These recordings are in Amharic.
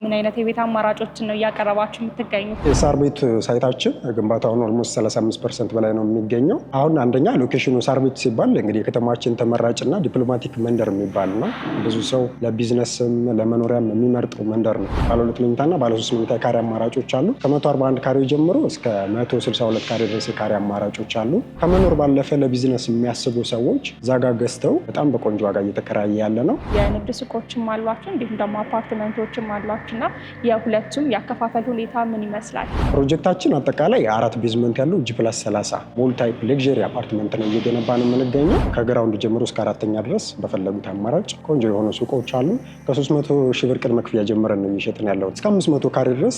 ምን አይነት የቤት አማራጮችን ነው እያቀረባችሁ የምትገኙት? የሳር ቤት ሳይታችን ግንባታውን ኦልሞስት 35% በላይ ነው የሚገኘው። አሁን አንደኛ ሎኬሽኑ ሳር ቤት ሲባል እንግዲህ የከተማችን ተመራጭና ዲፕሎማቲክ መንደር የሚባል ነው። ብዙ ሰው ለቢዝነስም ለመኖሪያም የሚመርጠው መንደር ነው። ባለ 2 መኝታና ባለ 3 መኝታ ካሬ አማራጮች አሉ። ከ141 ካሬ ጀምሮ እስከ 162 ካሬ ድረስ የካሬ አማራጮች አሉ። ከመኖር ባለፈ ለቢዝነስ የሚያስቡ ሰዎች ዛጋ ገዝተው በጣም በቆንጆ ዋጋ እየተከራየ ያለ ነው። የንግድ ሱቆችም አሏችሁ እንዲሁም ደግሞ አፓርትመንቶችም አሏችሁና የሁለቱም ያከፋፈል ሁኔታ ምን ይመስላል? ፕሮጀክታችን አጠቃላይ 4 ቤዝመንት ያለው G+30 ሞል ታይፕ ሌክዠሪ አፓርትመንት ነው እየገነባ ነው የምንገኘው። ከግራውንድ ጀምሮ እስከ 4ኛ ድረስ በፈለጉት አማራጭ ቆንጆ የሆኑ ሱቆች አሉ። ከ300 ሺህ ብር ቅድመ ክፍያ ጀምረን ነው እየሸጥን ያለው። እስከ 500 ካሬ ድረስ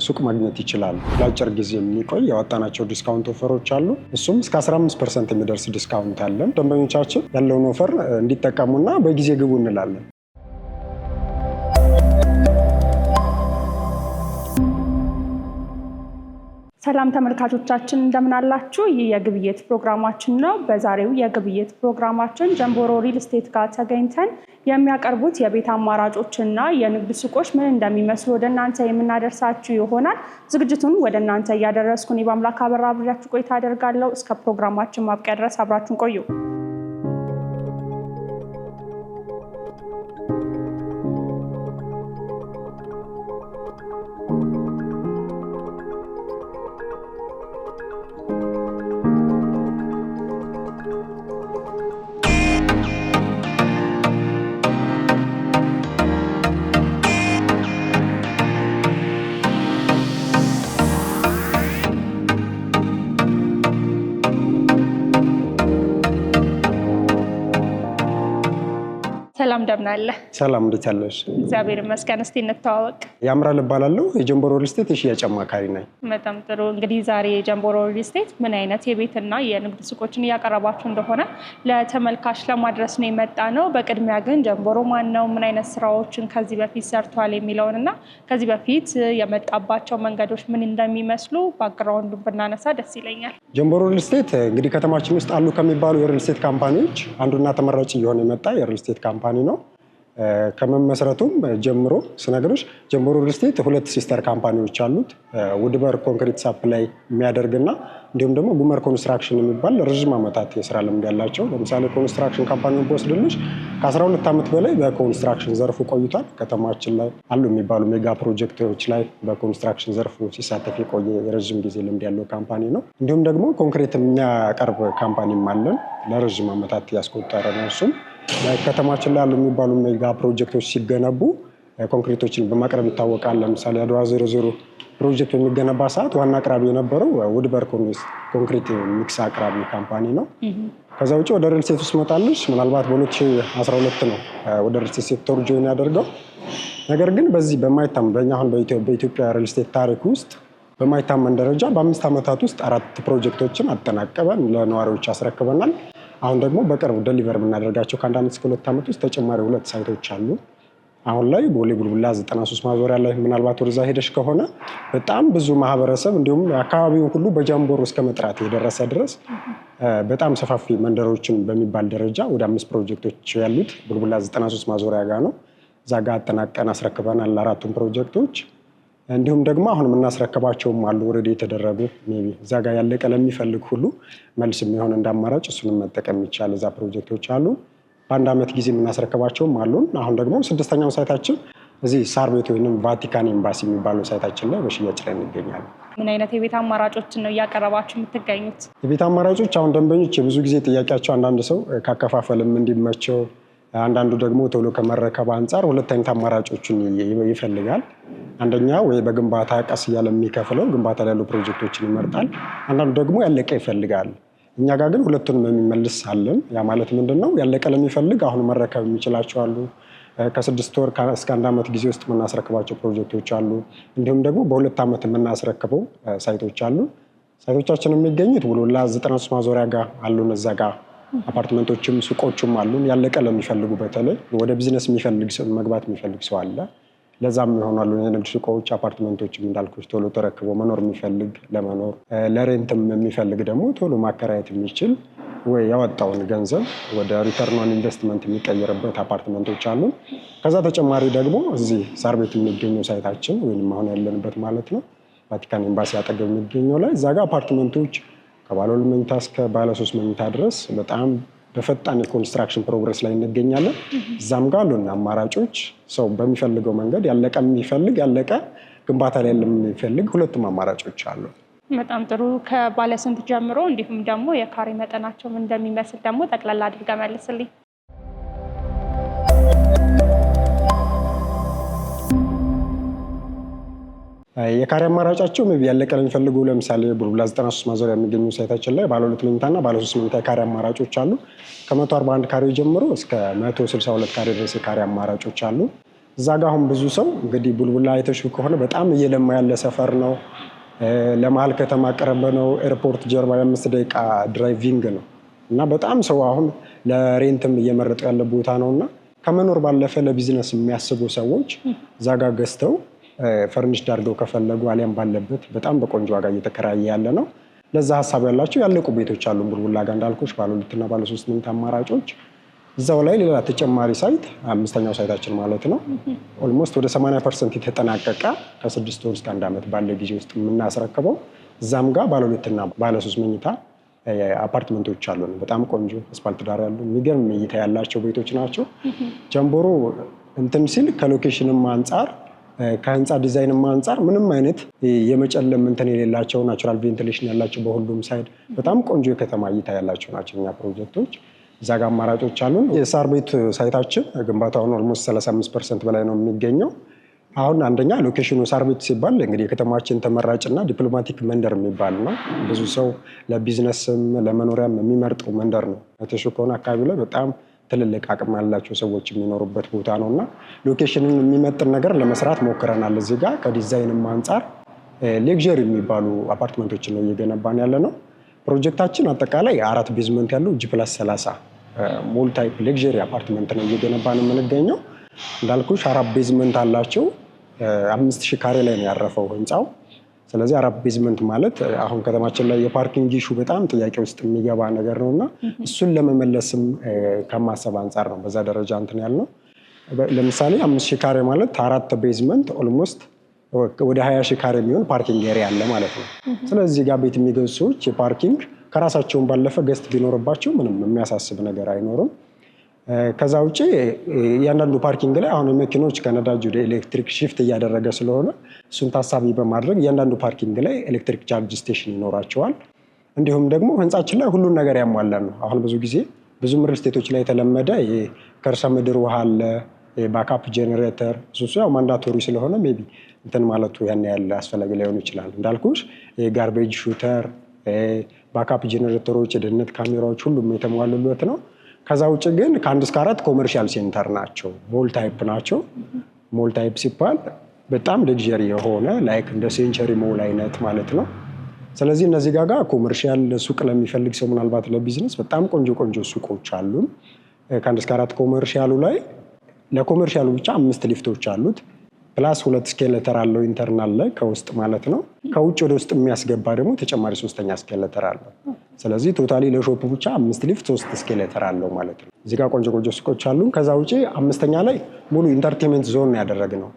ሱቅ ማግኘት ይችላሉ። ለአጭር ጊዜ የሚቆይ ያወጣናቸው ዲስካውንት ኦፈሮች አሉ። እሱም እስከ 15% የሚደርስ ዲስካውንት አለን። ደንበኞቻችን ያለውን ኦፈር እንዲጠቀሙና በጊዜ ግቡ እንላለን። ሰላም ተመልካቾቻችን እንደምን አላችሁ? ይህ የግብይት ፕሮግራማችን ነው። በዛሬው የግብይት ፕሮግራማችን ጀምቦሮ ሪል ስቴት ጋር ተገኝተን የሚያቀርቡት የቤት አማራጮችና የንግድ ሱቆች ምን እንደሚመስሉ ወደ እናንተ የምናደርሳችሁ ይሆናል። ዝግጅቱን ወደ እናንተ እያደረስኩኝ በአምላክ አበራ አብሬያችሁ ቆይታ አደርጋለሁ። እስከ ፕሮግራማችን ማብቂያ ድረስ አብራችሁን ቆዩ። ሰላም እንደምን አለ? ሰላም እንዴት አለሽ? እግዚአብሔር ይመስገን። እስቲ እንተዋወቅ። ያምራል እባላለሁ። የጀምቦሮ ሪል ስቴት የሽያጭ አማካሪ ነኝ። በጣም ጥሩ። እንግዲህ ዛሬ የጀምቦሮ ሪል ስቴት ምን አይነት የቤትና የንግድ ሱቆችን እያቀረባችሁ እንደሆነ ለተመልካች ለማድረስ ነው የመጣ ነው። በቅድሚያ ግን ጀምቦሮ ማን ነው፣ ምን አይነት ስራዎችን ከዚህ በፊት ሰርቷል የሚለውንና ከዚህ በፊት የመጣባቸው መንገዶች ምን እንደሚመስሉ ባክግራውንዱ ብናነሳ ደስ ይለኛል። ጀምቦሮ ሪል ስቴት እንግዲህ ከተማችን ውስጥ አሉ ከሚባሉ የሪል ስቴት ካምፓኒዎች አንዱና ተመራጭ እየሆነ የመጣ የሪል ስቴት ካምፓኒ ነው። ከመመስረቱም ጀምሮ ስነግርሽ ጀምቦሮ ሪል ስቴት 2 ሲስተር ካምፓኒዎች አሉት። ውድበር ኮንክሪት ሳፕላይ የሚያደርግና እንዲሁም ደግሞ ጉመር ኮንስትራክሽን የሚባል ረዥም ዓመታት የስራ ልምድ ያላቸው። ለምሳሌ ኮንስትራክሽን ካምፓኒውን ብወስድልሽ ከ12 ዓመት በላይ በኮንስትራክሽን ዘርፉ ቆይቷል። ከተማችን ላይ አሉ የሚባሉ ሜጋ ፕሮጀክቶች ላይ በኮንስትራክሽን ዘርፉ ሲሳተፍ የቆየ የረዥም ጊዜ ልምድ ያለው ካምፓኒ ነው። እንዲሁም ደግሞ ኮንክሪት የሚያቀርብ ካምፓኒም አለን ለረዥም ዓመታት ያስቆጠረ ነው። እሱም ከተማችን ላይ ያሉ የሚባሉ ሜጋ ፕሮጀክቶች ሲገነቡ ኮንክሪቶችን በማቅረብ ይታወቃል። ለምሳሌ አድዋ 00 ፕሮጀክት በሚገነባ ሰዓት ዋና አቅራቢ የነበረው ውድበር ኮንክሪት ሚክስ አቅራቢ ካምፓኒ ነው። ከዛ ውጭ ወደ ሪል ስቴት ውስጥ መጣለች ምናልባት በ2012 ነው ወደ ሪል ስቴት ሴክተሩ ጆይን ያደርገው። ነገር ግን በዚህ በማይታመን በእኛ አሁን በኢትዮጵያ ሪል ስቴት ታሪክ ውስጥ በማይታመን ደረጃ በ5 ዓመታት ውስጥ 4 ፕሮጀክቶችን አጠናቀበን ለነዋሪዎች አስረክበናል። አሁን ደግሞ በቅርብ ደሊቨር የምናደርጋቸው ከ1 ዓመት እስከ 2 ዓመት ውስጥ ተጨማሪ 2 ሳይቶች አሉ። አሁን ላይ ቦሌ ቡልቡላ 93 ማዞሪያ ላይ ምናልባት ወደዛ ሄደሽ ከሆነ በጣም ብዙ ማህበረሰብ እንዲሁም አካባቢውን ሁሉ በጀምቦሮ እስከ መጥራት የደረሰ ድረስ በጣም ሰፋፊ መንደሮችን በሚባል ደረጃ ወደ 5 ፕሮጀክቶች ያሉት ቡልቡላ 93 ማዞሪያ ጋር ነው። እዛ ጋር አጠናቀን አስረክበናል ለ4ቱም ፕሮጀክቶች። እንዲሁም ደግሞ አሁን የምናስረክባቸውም አሉ ወረድ የተደረጉ ሜቢ እዛ ጋር ያለቀ ለሚፈልግ ሁሉ መልስ የሚሆን እንዳማራጭ እሱንም መጠቀም ይቻላል። እዛ ፕሮጀክቶች አሉ። በ1 ዓመት ጊዜ የምናስረክባቸውም አሉን። አሁን ደግሞ 6ኛው ሳይታችን እዚህ ሳር ቤት ወይም ቫቲካን ኤምባሲ የሚባለው ሳይታችን ላይ በሽያጭ ላይ እንገኛለን። ምን አይነት የቤት አማራጮችን ነው እያቀረባችሁ የምትገኙት? የቤት አማራጮች አሁን ደንበኞች የብዙ ጊዜ ጥያቄያቸው አንዳንድ ሰው ካከፋፈልም እንዲመቸው፣ አንዳንዱ ደግሞ ቶሎ ከመረከብ አንጻር 2 አይነት አማራጮችን ይፈልጋል። አንደኛ ወይ በግንባታ ቀስ እያለ የሚከፍለው ግንባታ ላይ ያሉ ፕሮጀክቶችን ይመርጣል። አንዳንዱ ደግሞ ያለቀ ይፈልጋል። እኛ ጋር ግን ሁለቱንም የሚመልስ አለን። ያ ማለት ምንድነው? ያለቀ ለሚፈልግ አሁን መረከብ የሚችላቸው አሉ። ከ6 ወር እስከ 1 ዓመት ጊዜ ውስጥ የምናስረክባቸው ፕሮጀክቶች አሉ። እንዲሁም ደግሞ በ2 ዓመት የምናስረክበው ሳይቶች አሉ። ሳይቶቻችን የሚገኙት ቡልቡላ 93 ማዞሪያ ጋር አሉን። እዛ ጋር አፓርትመንቶችም ሱቆችም አሉን። ያለቀ ለሚፈልጉ በተለይ ወደ ቢዝነስ የሚፈልግ ሰው መግባት የሚፈልግ ሰው አለ። ለዛም ይሆናሉ የንግድ ሱቆች፣ አፓርትመንቶችም እንዳልኩሽ ቶሎ ተረክቦ መኖር የሚፈልግ ለመኖር፣ ለሬንትም የሚፈልግ ደግሞ ቶሎ ማከራየት የሚችል ወይ ያወጣውን ገንዘብ ወደ ሪተርን ኦን ኢንቨስትመንት የሚቀየርበት አፓርትመንቶች አሉ። ከዛ ተጨማሪ ደግሞ እዚህ ሳር ቤት የሚገኘው ሳይታችን ወይም አሁን ያለንበት ማለት ነው ቫቲካን ኤምባሲ አጠገብ የሚገኘው ላይ እዛ ጋር አፓርትመንቶች ከባለ 2 መኝታ እስከ ባለ 3 መኝታ ድረስ በጣም በፈጣን የኮንስትራክሽን ፕሮግረስ ላይ እንገኛለን። እዛም ጋር አሉን አማራጮች ሰው በሚፈልገው መንገድ ያለቀ የሚፈልግ ያለቀ ግንባታ ላይ የሚፈልግ ሁለቱም አማራጮች አሉ። በጣም ጥሩ። ከባለ ስንት ጀምሮ እንዲሁም ደግሞ የካሬ መጠናቸው ምን እንደሚመስል ደግሞ ጠቅላላ አድርገህ መልስልኝ። የካሬ አማራጫቸው ያለቀ ለሚፈልጉ ለምሳሌ ቡልቡላ 93 ማዞሪያ የሚገኙ ሳይታችን ላይ ባለ 2 መኝታና ባለ 3 መኝታ የካሬ አማራጮች አሉ። ከ141 ካሬ ጀምሮ እስከ 162 ካሬ ድረስ የካሬ አማራጮች አሉ። እዛ ጋር አሁን ብዙ ሰው እንግዲህ ቡልቡላ አይተሽ ከሆነ በጣም እየለማ ያለ ሰፈር ነው። ለመሀል ከተማ ቀረበ ነው። ኤርፖርት ጀርባ የ5 ደቂቃ ድራይቪንግ ነው እና በጣም ሰው አሁን ለሬንትም እየመረጡ ያለ ቦታ ነው እና ከመኖር ባለፈ ለቢዝነስ የሚያስቡ ሰዎች እዛ ጋር ገዝተው ፈርኒሽ ዳርገው ከፈለጉ አሊያም ባለበት በጣም በቆንጆ ዋጋ እየተከራየ ያለ ነው። ለዛ ሀሳብ ያላቸው ያለቁ ቤቶች አሉ። ቡልቡላ ጋር እንዳልኩሽ ባለ 2 እና ባለ 3 መኝታ አማራጮች እዛው ላይ ሌላ ተጨማሪ ሳይት 5ኛው ሳይታችን ማለት ነው ኦልሞስት ወደ 80% የተጠናቀቀ ከ6 ወር እስከ 1 ዓመት ባለ ጊዜ ውስጥ የምናስረክበው እዛም ጋር ባለ 2 እና ባለ 3 መኝታ አፓርትመንቶች አሉ። በጣም ቆንጆ አስፋልት ዳር ያሉ የሚገርም እይታ ያላቸው ቤቶች ናቸው። ጀምቦሮ እንትን ሲል ከሎኬሽንም አንጻር ከህንፃ ዲዛይንም አንጻር ምንም አይነት የመጨለም እንትን የሌላቸው ናቹራል ቬንቲሌሽን ያላቸው በሁሉም ሳይድ በጣም ቆንጆ የከተማ እይታ ያላቸው ናቸው እኛ ፕሮጀክቶች። እዛ ጋር አማራጮች አሉን። የሳር ቤት ሳይታችን ግንባታውን ኦልሞስት 35% በላይ ነው የሚገኘው። አሁን አንደኛ ሎኬሽኑ ሳር ቤት ሲባል እንግዲህ የከተማችን ተመራጭና ዲፕሎማቲክ መንደር የሚባል ነው። ብዙ ሰው ለቢዝነስም ለመኖሪያም የሚመርጠው መንደር ነው። ተሹ ከሆነ አካባቢ ላይ በጣም ትልልቅ አቅም ያላቸው ሰዎች የሚኖሩበት ቦታ ነው እና ሎኬሽንን የሚመጥን ነገር ለመስራት ሞክረናል። እዚህ ጋር ከዲዛይንም አንጻር ሌክዠሪ የሚባሉ አፓርትመንቶችን ነው እየገነባን ያለ ነው። ፕሮጀክታችን አጠቃላይ 4 ቤዝመንት ያለው G+30 ሞል ታይፕ ሌክዠሪ አፓርትመንት ነው እየገነባን የምንገኘው። እንዳልኩሽ 4 ቤዝመንት አላቸው። 5000 ካሬ ላይ ነው ያረፈው ህንፃው። ስለዚህ 4 ቤዝመንት ማለት አሁን ከተማችን ላይ የፓርኪንግ ኢሹ በጣም ጥያቄ ውስጥ የሚገባ ነገር ነው እና እሱን ለመመለስም ከማሰብ አንጻር ነው በዛ ደረጃ እንትን ያልነው። ለምሳሌ 5000 ካሬ ማለት 4 ቤዝመንት ኦልሞስት ወደ 20,000 ካሬ የሚሆን ፓርኪንግ ኤሪያ አለ ማለት ነው። ስለዚህ ጋር ቤት የሚገዙ ሰዎች የፓርኪንግ ከራሳቸውን ባለፈ ገስት ቢኖርባቸው ምንም የሚያሳስብ ነገር አይኖርም። ከዛ ውጭ እያንዳንዱ ፓርኪንግ ላይ አሁን መኪኖች ከነዳጅ ወደ ኤሌክትሪክ ሽፍት እያደረገ ስለሆነ እሱን ታሳቢ በማድረግ እያንዳንዱ ፓርኪንግ ላይ ኤሌክትሪክ ቻርጅ ስቴሽን ይኖራቸዋል። እንዲሁም ደግሞ ህንፃችን ላይ ሁሉን ነገር ያሟላል ነው። አሁን ብዙ ጊዜ ብዙ ሪል ስቴቶች ላይ የተለመደ የከርሰ ምድር ውሃ አለ፣ ባካፕ ጄኔሬተር፣ እሱ ያው ማንዳቶሪ ስለሆነ ሜቢ እንትን ማለቱ ያን ያለ አስፈላጊ ላይሆን ይችላል። እንዳልኩሽ የጋርቤጅ ሹተር፣ ባካፕ ጄኔሬተሮች፣ የደህንነት ካሜራዎች ሁሉም የተሟሉለት ነው። ከዛ ውጭ ግን ከ1 እስከ 4 ኮመርሻል ሴንተር ናቸው። ሞል ታይፕ ናቸው። ሞል ታይፕ ሲባል በጣም ሌክዠሪ የሆነ ላይክ እንደ ሴንቸሪ ሞል አይነት ማለት ነው። ስለዚህ እነዚህ ጋር ኮመርሻል ሱቅ ለሚፈልግ ሰው ምናልባት ለቢዝነስ በጣም ቆንጆ ቆንጆ ሱቆች አሉን። ከ1 እስከ 4 ኮመርሻሉ ላይ ለኮመርሻሉ ብቻ 5 ሊፍቶች አሉት። ፕላስ 2 ስኬሌተር አለው ኢንተርናል ላይ ከውስጥ ማለት ነው። ከውጭ ወደ ውስጥ የሚያስገባ ደግሞ ተጨማሪ 3ኛ ስኬሌተር አለው። ስለዚህ ቶታሊ ለሾፑ ብቻ 5 ሊፍት 3 ስኬሌተር አለው ማለት ነው። እዚህ ጋር ቆንጆ ቆንጆ ሱቆች አሉን። ከዛ ውጭ 5ኛ ላይ ሙሉ ኢንተርቴንመንት ዞን ያደረግነው።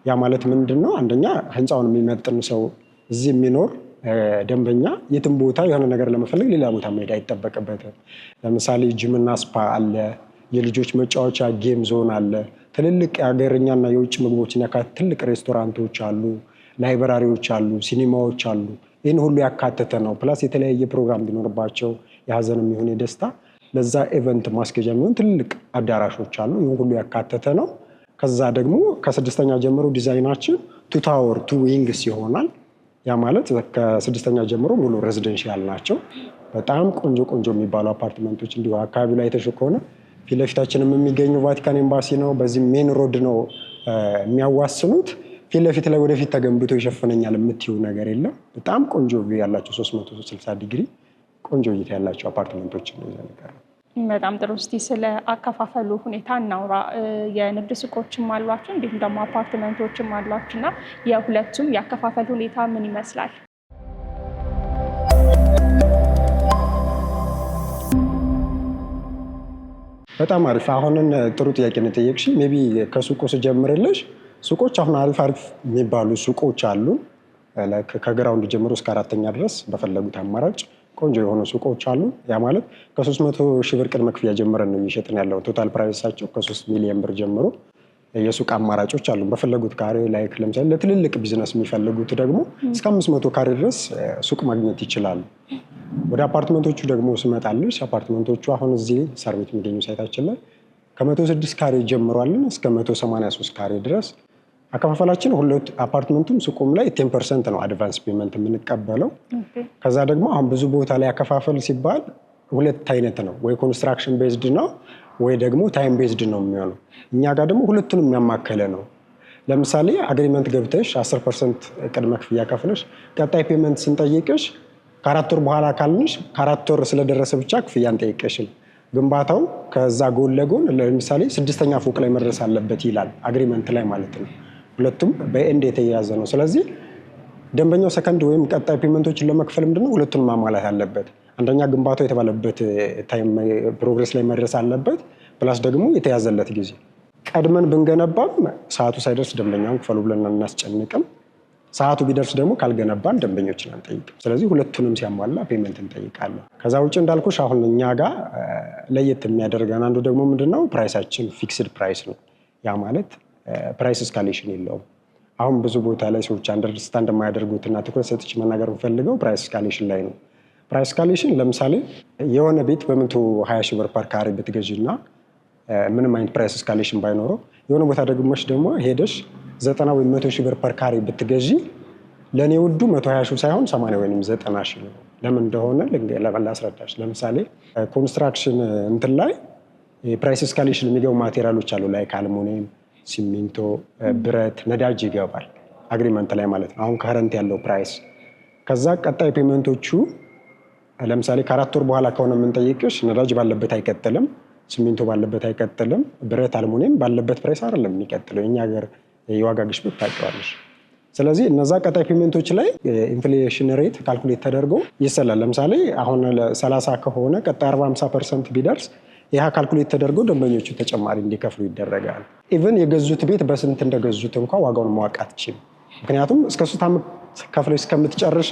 ያ ማለት ምንድን ነው? አንደኛ ህንፃውን የሚመጥን ሰው እዚህ የሚኖር ደንበኛ የትም ቦታ የሆነ ነገር ለመፈለግ ሌላ ቦታ መሄድ አይጠበቅበትም። ለምሳሌ ጂምና ስፓ አለ፣ የልጆች መጫወቻ ጌም ዞን አለ፣ ትልልቅ የሀገርኛና የውጭ ምግቦችን ያካተተ ትልቅ ሬስቶራንቶች አሉ፣ ላይብራሪዎች አሉ፣ ሲኒማዎች አሉ። ይህን ሁሉ ያካተተ ነው። ፕላስ የተለያየ ፕሮግራም ቢኖርባቸው የሀዘንም ይሁን የደስታ ለዛ ኢቨንት ማስኬጃ የሚሆን ትልቅ አዳራሾች አሉ። ይህን ሁሉ ያካተተ ነው። ከዛ ደግሞ ከ6ኛ ጀምሮ ዲዛይናችን 2 ታወር 2 ዊንግስ ይሆናል። ያ ማለት ከ6ኛ ጀምሮ ሙሉ ሬዚደንሻል ናቸው። በጣም ቆንጆ ቆንጆ የሚባሉ አፓርትመንቶች እንዲሁ አካባቢ ላይ የተሸ ከሆነ ፊት ለፊታችንም የሚገኘው ቫቲካን ኤምባሲ ነው። በዚህ ሜን ሮድ ነው የሚያዋስኑት። ፊት ለፊት ላይ ወደፊት ተገንብቶ ይሸፍነኛል የምትይው ነገር የለም። በጣም ቆንጆ ቪው ያላቸው 360 ዲግሪ ቆንጆ እይታ ያላቸው አፓርትመንቶች ነው ይዘንቀር። በጣም ጥሩ። እስቲ ስለ አከፋፈሉ ሁኔታ እናውራ። የንግድ ሱቆችም አሏችሁ እንዲሁም ደግሞ አፓርትመንቶችም አሏችሁ እና የሁለቱም የአከፋፈል ሁኔታ ምን ይመስላል? በጣም አሪፍ። አሁንን ጥሩ ጥያቄ ነው የጠየቅሽኝ። ሜይ ቢ ከሱቁ ስጀምርልሽ ሱቆች አሁን አሪፍ የሚባሉ ሱቆች አሉ። ከግራውንድ ጀምሮ እስከ 4ኛ ድረስ በፈለጉት አማራጭ ቆንጆ የሆኑ ሱቆች አሉ። ያ ማለት ከ300 ሺህ ብር ቅድመ ክፍያ ጀምረን ነው እየሸጥን ያለው። ቶታል ፕራይሳቸው ከ3 ሚሊዮን ብር ጀምሮ የሱቅ አማራጮች አሉ። በፈለጉት ካሬ ላይክ ለምሳሌ ለትልልቅ ቢዝነስ የሚፈልጉት ደግሞ እስከ 500 ካሬ ድረስ ሱቅ ማግኘት ይችላሉ። ወደ አፓርትመንቶቹ ደግሞ ስመጣልሽ አፓርትመንቶቹ አሁን እዚህ ሳር ቤት የሚገኙ ሳይታችን ላይ ከ106 ካሬ ጀምሯልን እስከ 183 ካሬ ድረስ አከፋፈላችን ሁለት አፓርትመንቱም ሱቁም ላይ 10% ነው አድቫንስ ፔመንት የምንቀበለው። ከዛ ደግሞ አሁን ብዙ ቦታ ላይ አከፋፈል ሲባል ሁለት አይነት ነው፣ ወይ ኮንስትራክሽን ቤዝድ ነው ወይ ደግሞ ታይም ቤዝድ ነው የሚሆነው። እኛ ጋር ደግሞ ሁለቱንም የሚያማከለ ነው። ለምሳሌ አግሪመንት ገብተሽ 10% ቅድመ ክፍያ ከፍለሽ ቀጣይ ፔመንት ስንጠይቅሽ ከ4 ወር በኋላ ካልንሽ ከ4 ወር ስለደረሰ ብቻ ክፍያ እንጠይቅሽም። ግንባታው ከዛ ጎን ለጎን ለምሳሌ 6ኛ ፎቅ ላይ መድረስ አለበት ይላል አግሪመንት ላይ ማለት ነው። ሁለቱም በኤንድ የተያያዘ ነው። ስለዚህ ደንበኛው ሰከንድ ወይም ቀጣይ ፔመንቶችን ለመክፈል ምንድነው ሁለቱንም ማሟላት አለበት። አንደኛ ግንባታው የተባለበት ታይም ፕሮግሬስ ላይ መድረስ አለበት፣ ፕላስ ደግሞ የተያዘለት ጊዜ። ቀድመን ብንገነባም ሰዓቱ ሳይደርስ ደንበኛውን ክፈሉ ብለን እናስጨንቅም። ሰዓቱ ቢደርስ ደግሞ ካልገነባን ደንበኞችን አንጠይቅም። ስለዚህ ሁለቱንም ሲያሟላ ፔመንት እንጠይቃለን። ከዛ ውጭ እንዳልኩሽ አሁን እኛ ጋር ለየት የሚያደርገን አንዱ ደግሞ ምንድነው ፕራይሳችን ፊክስድ ፕራይስ ነው። ያ ማለት ፕራይስ እስካሌሽን የለውም። አሁን ብዙ ቦታ ላይ ሰዎች አንደርስታንድ የማያደርጉትና ትኩረት ሰጥቼ መናገር የምፈልገው ፕራይስ እስካሌሽን ላይ ነው። ፕራይስ እስካሌሽን ለምሳሌ የሆነ ቤት በ120 ሺህ ብር ፐር ካሬ ብትገዢና ምንም አይነት ፕራይስ እስካሌሽን ባይኖረው የሆነ ቦታ ደግሞሽ ደግሞ ሄደሽ 90 ወይም 100 ሺህ ብር ፐር ካሬ ብትገዢ ለእኔ ውዱ 120 ሺህ ሳይሆን 80 ወይም 90 ሺህ ነው። ለምን እንደሆነ ላስረዳሽ። ለምሳሌ ኮንስትራክሽን እንትን ላይ ፕራይስ እስካሌሽን የሚገቡ ማቴሪያሎች አሉ ላይ አልሙኒየም፣ ሲሚንቶ፣ ብረት፣ ነዳጅ ይገባል አግሪመንት ላይ ማለት ነው። አሁን ከረንት ያለው ፕራይስ ከዛ ቀጣይ ፔመንቶቹ ለምሳሌ ከ4 ወር በኋላ ከሆነ የምንጠይቅሽ ነዳጅ ባለበት አይቀጥልም፣ ሲሚንቶ ባለበት አይቀጥልም፣ ብረት አልሙኒየም ባለበት ፕራይስ አይደለም የሚቀጥለው። የኛ ሀገር የዋጋ ግሽበት ታውቂዋለሽ። ስለዚህ እነዛ ቀጣይ ፔመንቶች ላይ ኢንፍሌሽን ሬት ካልኩሌት ተደርጎ ይሰላል። ለምሳሌ አሁን 30 ከሆነ ቀጣይ 40-50% ቢደርስ ይህ ካልኩሌት ተደርጎ ደንበኞቹ ተጨማሪ እንዲከፍሉ ይደረጋል። ኢቨን የገዙት ቤት በስንት እንደገዙት እንኳ ዋጋውን ማወቅ አትችልም። ምክንያቱም እስከ 3 ዓመት ከፍለሽ እስከምትጨርሽ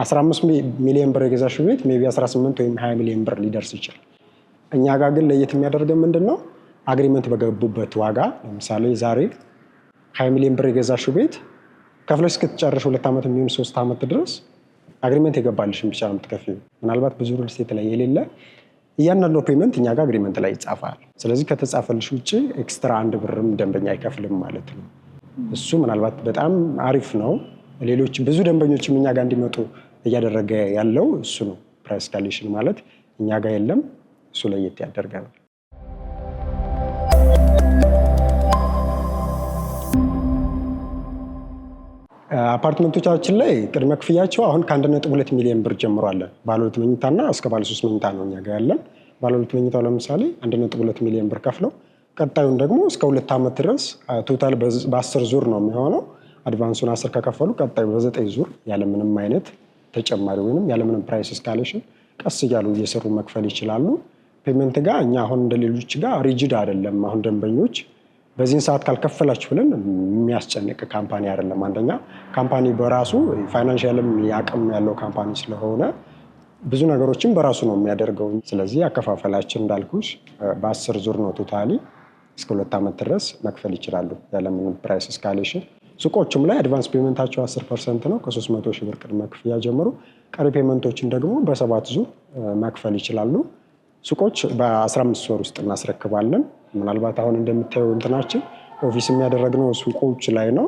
15 ሚሊዮን ብር የገዛሽው ቤት ሜይ ቢ 18 ወይም 20 ሚሊዮን ብር ሊደርስ ይችላል። እኛ ጋር ግን ለየት የሚያደርገን ምንድን ነው? አግሪመንት በገቡበት ዋጋ ለምሳሌ ዛሬ 20 ሚሊዮን ብር የገዛሽው ቤት ከፍለሽ እስክትጨርሽ 2 ዓመት የሚሆን 3 ዓመት ድረስ አግሪመንት የገባልሽን ብቻ ነው የምትከፍይው። ምናልባት ብዙ ሪል ስቴት ላይ የሌለ እያንዳንዱ ፔመንት እኛ ጋር አግሪመንት ላይ ይጻፋል። ስለዚህ ከተጻፈልሽ ውጭ ኤክስትራ 1 ብርም ደንበኛ አይከፍልም ማለት ነው። እሱ ምናልባት በጣም አሪፍ ነው። ሌሎች ብዙ ደንበኞችም እኛ ጋር እንዲመጡ እያደረገ ያለው እሱ ነው። ፕራይስ እስካሌሽን ማለት እኛ ጋር የለም። እሱ ለየት ያደርገናል። አፓርትመንቶቻችን ላይ ቅድመ ክፍያቸው አሁን ከ1.2 ሚሊዮን ብር ጀምሯል። ባለ 2 መኝታና እስከ ባለ 3 መኝታ ነው እኛ ጋር ያለን። ባለ 2 መኝታው ለምሳሌ 1.2 ሚሊዮን ብር ከፍለው ቀጣዩን ደግሞ እስከ 2 ዓመት ድረስ ቶታል በ10 ዙር ነው የሚሆነው። አድቫንሱን 10 ከከፈሉ ቀጣዩ በ9 ዙር ያለምንም አይነት ተጨማሪ ወይም ያለምንም ፕራይስ እስካሌሽን ቀስ እያሉ እየሰሩ መክፈል ይችላሉ። ፔመንት ጋር እኛ አሁን እንደሌሎች ጋር ሪጅድ አይደለም። አሁን ደንበኞች በዚህን ሰዓት ካልከፈላችሁ ብለን የሚያስጨንቅ ካምፓኒ አይደለም። አንደኛ ካምፓኒ በራሱ ፋይናንሻልም አቅም ያለው ካምፓኒ ስለሆነ ብዙ ነገሮችን በራሱ ነው የሚያደርገው። ስለዚህ አከፋፈላችን እንዳልኩሽ በ10 ዙር ነው ቶታሊ እስከ 2 ዓመት ድረስ መክፈል ይችላሉ ያለምንም ፕራይስ እስካሌሽን። ሱቆችም ላይ አድቫንስ ፔመንታቸው 10% ነው ከ300 ሺህ ብር ቅድመ ክፍያ ጀምሮ። ቀሪ ፔመንቶችን ደግሞ በ7 ዙር መክፈል ይችላሉ። ሱቆች በ15 ወር ውስጥ እናስረክባለን። ምናልባት አሁን እንደምታየው እንትናችን ኦፊስ የሚያደረግነው ሱቆች ላይ ነው።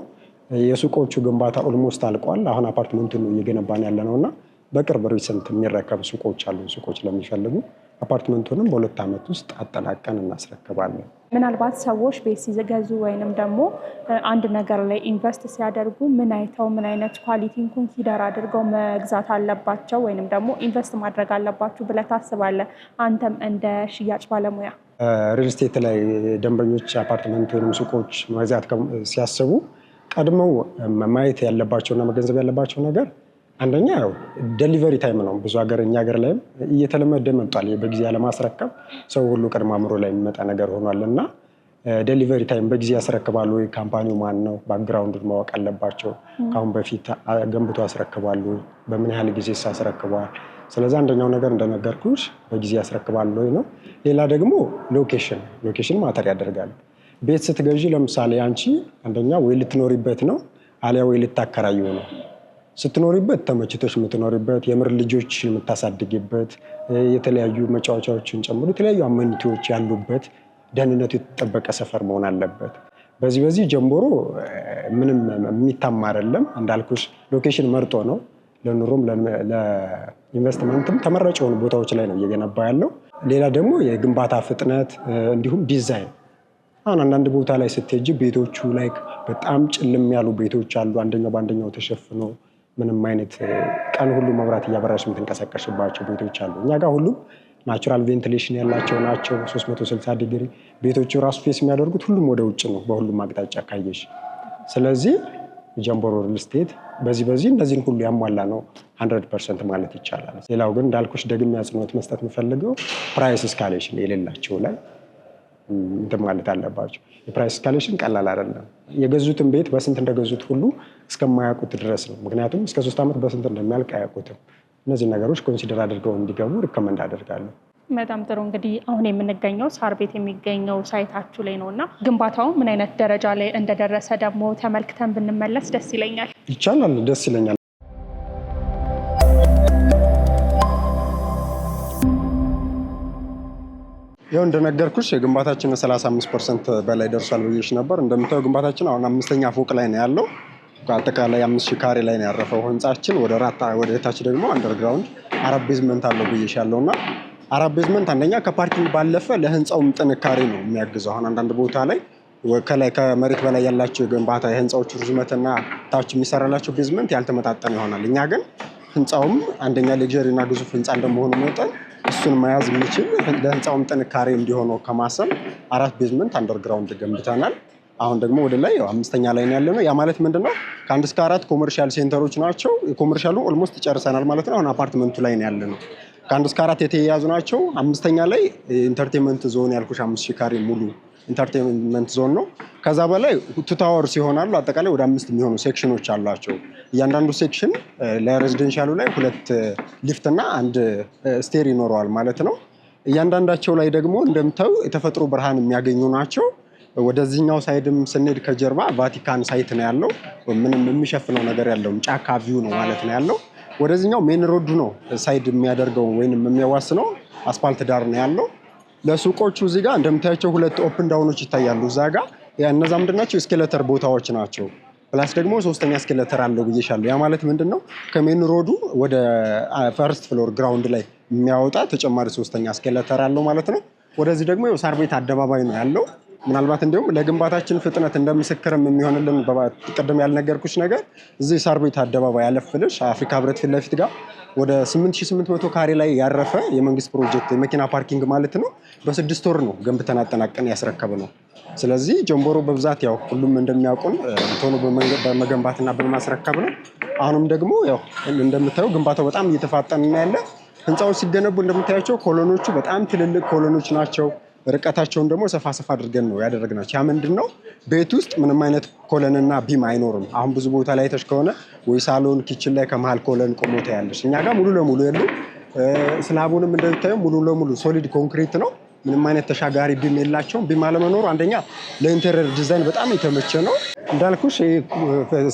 የሱቆቹ ግንባታ ኦልሞስት አልቋል። አሁን አፓርትመንቱን እየገነባን ያለ ነው እና በቅርብ ሪሰንት የሚረከብ ሱቆች አሉ። ሱቆች ለሚፈልጉ አፓርትመንቱንም በ2 ዓመት ውስጥ አጠናቀን እናስረክባለን። ምናልባት ሰዎች ቤት ሲገዙ ወይንም ደግሞ አንድ ነገር ላይ ኢንቨስት ሲያደርጉ ምን አይተው ምን አይነት ኳሊቲን ኮንሲደር አድርገው መግዛት አለባቸው ወይንም ደግሞ ኢንቨስት ማድረግ አለባችሁ ብለህ ታስባለህ? አንተም እንደ ሽያጭ ባለሙያ ሪል ስቴት ላይ ደንበኞች አፓርትመንት ወይም ሱቆች መግዛት ሲያስቡ ቀድመው ማየት ያለባቸውና መገንዘብ ያለባቸው ነገር አንደኛ ያው ዴሊቨሪ ታይም ነው። ብዙ ሀገር እኛ ሀገር ላይም እየተለመደ መጥቷል። በጊዜ ያለማስረከብ ሰው ሁሉ ቀድሞ አእምሮ ላይ የሚመጣ ነገር ሆኗል እና ዴሊቨሪ ታይም በጊዜ ያስረክባሉ ወይ? ካምፓኒው ማን ነው? ባክግራውንዱን ማወቅ አለባቸው። ከአሁን በፊት ገንብቶ ያስረክባሉ? በምን ያህል ጊዜ ያስረክበዋል? ስለዚህ አንደኛው ነገር እንደነገርኩሽ በጊዜ ያስረክባሉ ወይ ነው። ሌላ ደግሞ ሎኬሽን ማተር ያደርጋል። ቤት ስትገዢ ለምሳሌ አንቺ አንደኛ ወይ ልትኖሪበት ነው አሊያ ወይ ልታከራዩ ነው። ስትኖሪበት ተመችቶች የምትኖሪበት የምር ልጆች የምታሳድግበት የተለያዩ መጫወቻዎችን ጨምሮ የተለያዩ አመኒቲዎች ያሉበት ደህንነቱ የተጠበቀ ሰፈር መሆን አለበት። በዚህ ጀምሮ ምንም የሚታማ አይደለም። እንዳልኩሽ ሎኬሽን መርጦ ነው ለኑሮም ለኢንቨስትመንትም ተመራጭ የሆኑ ቦታዎች ላይ ነው እየገነባ ያለው። ሌላ ደግሞ የግንባታ ፍጥነት እንዲሁም ዲዛይን። አሁን አንዳንድ ቦታ ላይ ስትሄጂ ቤቶቹ ላይ በጣም ጭልም ያሉ ቤቶች አሉ። አንደኛው በአንደኛው ተሸፍኖ ምንም አይነት ቀን ሁሉ መብራት እያበራሽ የምትንቀሳቀሽባቸው ቤቶች አሉ። እኛ ጋር ሁሉም ናቹራል ቬንቲሌሽን ያላቸው ናቸው። 360 ዲግሪ ቤቶቹ ራሱ ፌስ የሚያደርጉት ሁሉም ወደ ውጭ ነው በሁሉም አቅጣጫ ካየሽ። ስለዚህ ጀምቦሮ ሪል ስቴት በዚህ እነዚህን ሁሉ ያሟላ ነው 100% ማለት ይቻላል። ሌላው ግን እንዳልኩሽ ደግሜ አጽንኦት መስጠት የምፈልገው ፕራይስ እስካሌሽን የሌላቸው ላይ እንትን ማለት አለባቸው። የፕራይስ እስካሌሽን ቀላል አይደለም። የገዙትን ቤት በስንት እንደገዙት ሁሉ እስከማያውቁት ድረስ ነው። ምክንያቱም እስከ 3 ዓመት በስንት እንደሚያልቅ አያውቁትም። እነዚህ ነገሮች ኮንሲደር አድርገው እንዲገቡ ሪከመንድ አደርጋለሁ። በጣም ጥሩ። እንግዲህ አሁን የምንገኘው ሳር ቤት የሚገኘው ሳይታችሁ ላይ ነው እና ግንባታው ምን አይነት ደረጃ ላይ እንደደረሰ ደግሞ ተመልክተን ብንመለስ ደስ ይለኛል። ይቻላል፣ ደስ ይለኛል። ይኸው እንደነገርኩሽ የግንባታችን 35% በላይ ደርሷል ብዬሽ ነበር። እንደምታየው ግንባታችን አሁን 5ኛ ፎቅ ላይ ነው ያለው። አጠቃላይ 5000 ካሬ ላይ ነው ያረፈው ህንጻችን። ወደ ታች ደግሞ አንደርግራውንድ 4 ቤዝመንት አለው ብዬሻለሁ እና 4 ቤዝመንት አንደኛ ከፓርኪንግ ባለፈ ለህንፃውም ጥንካሬ ነው የሚያግዘው። አሁን አንዳንድ ቦታ ላይ ከላይ ከመሬት በላይ ያላቸው የግንባታ የህንፃዎቹ ርዝመትና ታች የሚሰራላቸው ቤዝመንት ያልተመጣጠነ ይሆናል። እኛ ግን ህንፃውም አንደኛ ሌክዠሪ እና ግዙፍ ህንፃ እንደመሆኑ መጠን እሱን መያዝ የሚችል ለህንፃውም ጥንካሬ እንዲሆነው ከማሰብ 4 ቤዝመንት አንደርግራውንድ ገንብተናል። አሁን ደግሞ ወደ ላይ 5ኛ ላይ ያለ ነው። ያ ማለት ምንድነው? ከ1 እስከ 4 ኮመርሻል ሴንተሮች ናቸው። የኮመርሻሉ ኦልሞስት ጨርሰናል ማለት ነው። አሁን አፓርትመንቱ ላይ ነው ያለ ነው። ከ1 እስከ 4 የተያያዙ ናቸው። 5ኛ ላይ ኢንተርቴንመንት ዞን ያልኩሽ 5000 ካሬ ሙሉ ኢንተርቴንመንት ዞን ነው። ከዛ በላይ 2 ታወርስ ይሆናሉ። አጠቃላይ ወደ 5 የሚሆኑ ሴክሽኖች አሏቸው። እያንዳንዱ ሴክሽን ለሬዚደንሻሉ ላይ 2 ሊፍት እና 1 ስቴር ይኖረዋል ማለት ነው። እያንዳንዳቸው ላይ ደግሞ እንደምታዩ የተፈጥሮ ብርሃን የሚያገኙ ናቸው። ወደዚህኛው ሳይድም ስንሄድ ከጀርባ ቫቲካን ሳይት ነው ያለው። ምንም የሚሸፍነው ነገር ያለውም ጫካ ቪው ነው ማለት ነው ያለው። ወደዚህኛው ሜን ሮድ ነው ሳይድ የሚያደርገው ወይንም የሚያዋስነው አስፓልት ዳር ነው ያለው። ለሱቆቹ እዚህ ጋር እንደምታያቸው 2 ኦፕን ዳውኖች ይታያሉ። እዛ ጋር እነዛ ምንድናቸው? ስኬሌተር ቦታዎች ናቸው። ፕላስ ደግሞ 3ኛ ስኬሌተር አለው ብዬሻለሁ። ያ ማለት ምንድነው? ከሜን ሮዱ ወደ ፈርስት ፍሎር ግራውንድ ላይ የሚያወጣ ተጨማሪ 3ኛ ስኬሌተር አለው ማለት ነው። ወደዚህ ደግሞ የሳር ቤት አደባባይ ነው ያለው። ምናልባት እንዲሁም ለግንባታችን ፍጥነት እንደምስክርም የሚሆንልን ቅድም ያልነገርኩሽ ነገር እዚህ ሳር ቤት አደባባይ ያለፍልሽ አፍሪካ ህብረት ፊት ለፊት ጋር ወደ 8800 ካሬ ላይ ያረፈ የመንግስት ፕሮጀክት የመኪና ፓርኪንግ ማለት ነው። በ6 ወር ነው ገንብተን አጠናቀን ያስረከብ ነው። ስለዚህ ጀምቦሮ በብዛት ያው ሁሉም እንደሚያውቁን ቶሎ በመገንባትና በማስረከብ ነው። አሁንም ደግሞ ያው እንደምታየው ግንባታው በጣም እየተፋጠነ ያለ። ህንፃዎች ሲገነቡ እንደምታያቸው ኮሎኖቹ በጣም ትልልቅ ኮሎኖች ናቸው። ርቀታቸውን ደግሞ ሰፋ አድርገን ነው ያደረግናቸው። ያ ምንድነው? ቤት ውስጥ ምንም አይነት ኮለንና ቢም አይኖርም። አሁን ብዙ ቦታ ላይ አይተሽ ከሆነ ወይ ሳሎን ኪችን ላይ ከመሃል ኮለን ቆሞ ታያለሽ። እኛ ጋር ሙሉ ለሙሉ የሉም። ስላቡንም እንደምታየው ሙሉ ለሙሉ ሶሊድ ኮንክሪት ነው። ምንም አይነት ተሻጋሪ ቢም የላቸውም። ቢም አለመኖሩ አንደኛ ለኢንተሪየር ዲዛይን በጣም የተመቸ ነው። እንዳልኩሽ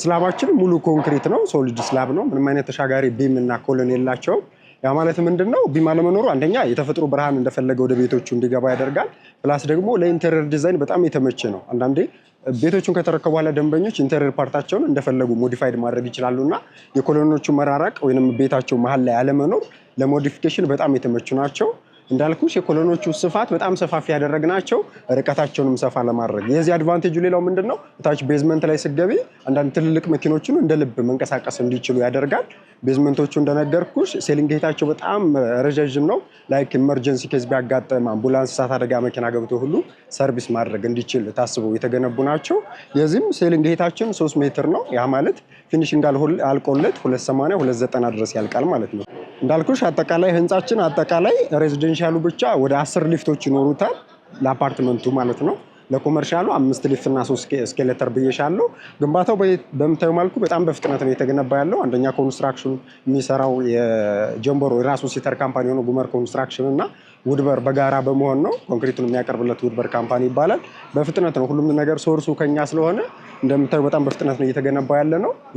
ስላባችን ሙሉ ኮንክሪት ነው፣ ሶሊድ ስላብ ነው። ምንም አይነት ተሻጋሪ ቢም እና ኮለን የላቸውም። ያ ማለት ምንድነው? ቢም አለመኖሩ አንደኛ የተፈጥሮ ብርሃን እንደፈለገ ወደ ቤቶቹ እንዲገባ ያደርጋል። ፕላስ ደግሞ ለኢንተሪየር ዲዛይን በጣም የተመቸ ነው። አንዳንዴ ቤቶቹን ከተረከቡ በኋላ ደንበኞች ኢንተሪየር ፓርታቸውን እንደፈለጉ ሞዲፋይድ ማድረግ ይችላሉ እና የኮሎኖቹ መራራቅ ወይንም ቤታቸው መሀል ላይ አለመኖር ለሞዲፊኬሽን በጣም የተመቹ ናቸው። እንዳልኩሽ የኮሎኖቹ ስፋት በጣም ሰፋፊ ያደረግናቸው ርቀታቸውንም ሰፋ ለማድረግ። የዚህ አድቫንቴጁ ሌላው ምንድነው? ታች ቤዝመንት ላይ ስትገቢ አንዳንድ ትልልቅ መኪኖችን እንደ ልብ መንቀሳቀስ እንዲችሉ ያደርጋል። ቤዝመንቶቹ እንደነገርኩሽ ሴሊንግ ሄታቸው በጣም ረዣዥም ነው። ላይክ ኢመርጀንሲ ኬዝ ቢያጋጥም አምቡላንስ፣ እሳት አደጋ መኪና ገብቶ ሁሉ ሰርቪስ ማድረግ እንዲችል ታስበው የተገነቡ ናቸው። የዚህም ሴሊንግ ሄታችን 3 ሜትር ነው። ያ ማለት ፊኒሽንግ አልቆለት 280 290 ድረስ ያልቃል ማለት ነው። እንዳልኩሽ አጠቃላይ ህንጻችን አጠቃላይ ሬዚደንሻሉ ብቻ ወደ 10 ሊፍቶች ይኖሩታል ለአፓርትመንቱ ማለት ነው። ለኮመርሻሉ 5 ሊፍት እና 3 ኤስኬሌተር ብዬሻለሁ። ግንባታው በምታዩ መልኩ በጣም በፍጥነት ነው የተገነባ ያለው። አንደኛ ኮንስትራክሽን የሚሰራው የጀምቦሮ የራሱ ሲተር ካምፓኒ ሆኖ ጉመር ኮንስትራክሽን እና ውድበር በጋራ በመሆን ነው። ኮንክሪቱን የሚያቀርብለት ውድበር ካምፓኒ ይባላል። በፍጥነት ነው ሁሉም ነገር ሶርሱ ከኛ ስለሆነ እንደምታዩ በጣም በፍጥነት ነው እየተገነባ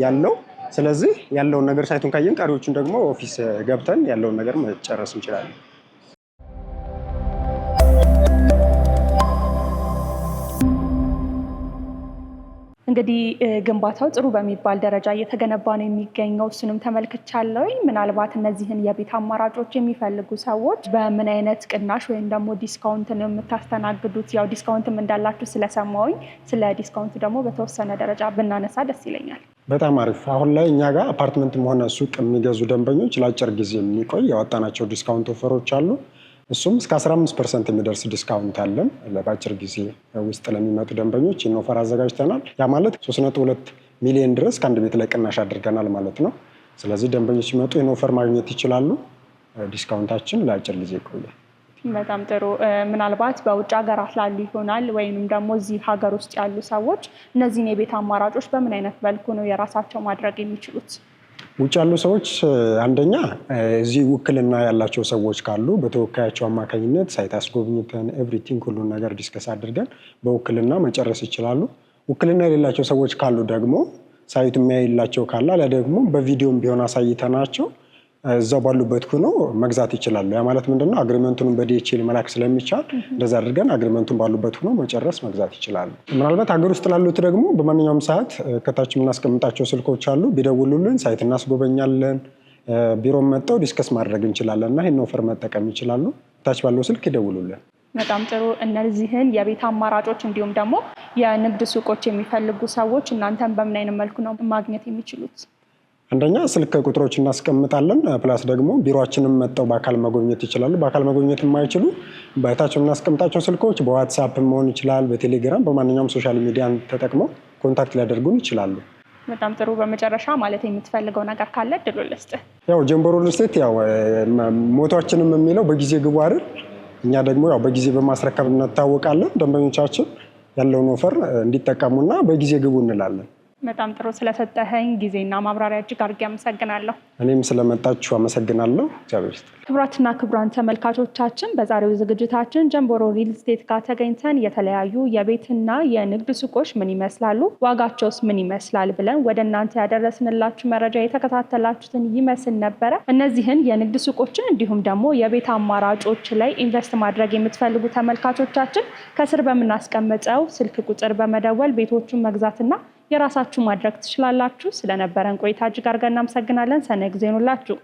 ያለው። ስለዚህ ያለውን ነገር ሳይቱን ካየን ቀሪዎቹን ደግሞ ኦፊስ ገብተን ያለውን ነገር መጨረስ እንችላለን። እንግዲህ ግንባታው ጥሩ በሚባል ደረጃ እየተገነባ ነው የሚገኘው። እሱንም ተመልክቻለሁ። ምናልባት እነዚህን የቤት አማራጮች የሚፈልጉ ሰዎች በምን አይነት ቅናሽ ወይም ደግሞ ዲስካውንት ነው የምታስተናግዱት? ያው ዲስካውንትም እንዳላችሁ ስለሰማሁኝ ስለ ዲስካውንት ደግሞ በተወሰነ ደረጃ ብናነሳ ደስ ይለኛል። በጣም አሪፍ። አሁን ላይ እኛ ጋር አፓርትመንትም ሆነ ሱቅ የሚገዙ ደንበኞች ለአጭር ጊዜ የሚቆይ ያወጣናቸው ዲስካውንት ኦፈሮች አሉ። እሱም እስከ 15% የሚደርስ ዲስካውንት አለን። በአጭር ጊዜ ውስጥ ለሚመጡ ደንበኞች ይህን ኦፈር አዘጋጅተናል። ያ ማለት 3.2 ሚሊዮን ድረስ ከአንድ ቤት ላይ ቅናሽ አድርገናል ማለት ነው። ስለዚህ ደንበኞች ሲመጡ ይህን ኦፈር ማግኘት ይችላሉ። ዲስካውንታችን ለአጭር ጊዜ ይቆያል። በጣም ጥሩ። ምናልባት በውጭ ሀገራት ላሉ ይሆናል ወይም ደግሞ እዚህ ሀገር ውስጥ ያሉ ሰዎች እነዚህን የቤት አማራጮች በምን አይነት መልኩ ነው የራሳቸው ማድረግ የሚችሉት? ውጭ ያሉ ሰዎች አንደኛ እዚህ ውክልና ያላቸው ሰዎች ካሉ በተወካያቸው አማካኝነት ሳይት አስጎብኝተን ኤቭሪቲንግ ሁሉን ነገር ዲስከስ አድርገን በውክልና መጨረስ ይችላሉ። ውክልና የሌላቸው ሰዎች ካሉ ደግሞ ሳይቱ የሚያይላቸው ካለ አለ ደግሞ በቪዲዮም ቢሆን አሳይተናቸው እዛው ባሉበት ሆኖ መግዛት ይችላሉ። ያ ማለት ምንድነው? አግሪመንቱን በዲኤችኤል መላክ ስለሚቻል እንደዛ አድርገን አግሪመንቱን ባሉበት ሆኖ መጨረስ መግዛት ይችላሉ። ምናልባት ሀገር ውስጥ ላሉት ደግሞ በማንኛውም ሰዓት ከታች የምናስቀምጣቸው ስልኮች አሉ። ቢደውሉልን ሳይት እናስጎበኛለን። ቢሮም መጥተው ዲስከስ ማድረግ እንችላለን እና ይህን ኦፈር መጠቀም ይችላሉ። ታች ባለው ስልክ ይደውሉልን። በጣም ጥሩ። እነዚህን የቤት አማራጮች እንዲሁም ደግሞ የንግድ ሱቆች የሚፈልጉ ሰዎች እናንተን በምን አይነት መልኩ ነው ማግኘት የሚችሉት? አንደኛ ስልክ ቁጥሮች እናስቀምጣለን። ፕላስ ደግሞ ቢሮአችንም መጥተው በአካል መጎብኘት ይችላሉ። በአካል መጎብኘት የማይችሉ በታች የምናስቀምጣቸው ስልኮች በዋትሳፕ መሆን ይችላል፣ በቴሌግራም በማንኛውም ሶሻል ሚዲያን ተጠቅመው ኮንታክት ሊያደርጉን ይችላሉ። በጣም ጥሩ። በመጨረሻ ማለት የምትፈልገው ነገር ካለ እድሉ ልስጥህ። ያው ጀምቦሮ ሪል እስቴት ያው ሞቷችንም የሚለው በጊዜ ግቡ አይደል? እኛ ደግሞ ያው በጊዜ በማስረከብ እንታወቃለን። ደንበኞቻችን ያለውን ኦፈር እንዲጠቀሙና በጊዜ ግቡ እንላለን። በጣም ጥሩ። ስለሰጠኸኝ ጊዜና ማብራሪያ እጅግ አድርጌ አመሰግናለሁ። እኔም ስለመጣችሁ አመሰግናለሁ። እግዚአብሔር ይስጥልኝ። ክቡራትና ክቡራን ተመልካቾቻችን በዛሬው ዝግጅታችን ጀምቦሮ ሪል ስቴት ጋር ተገኝተን የተለያዩ የቤትና የንግድ ሱቆች ምን ይመስላሉ፣ ዋጋቸውስ ምን ይመስላል ብለን ወደ እናንተ ያደረስንላችሁ መረጃ የተከታተላችሁትን ይመስል ነበረ። እነዚህን የንግድ ሱቆችን እንዲሁም ደግሞ የቤት አማራጮች ላይ ኢንቨስት ማድረግ የምትፈልጉ ተመልካቾቻችን ከስር በምናስቀምጠው ስልክ ቁጥር በመደወል ቤቶቹን መግዛትና የራሳችሁ ማድረግ ትችላላችሁ። ስለነበረን ቆይታ እጅግ አድርገን እናመሰግናለን። ሰናይ ጊዜ ይሁንላችሁ።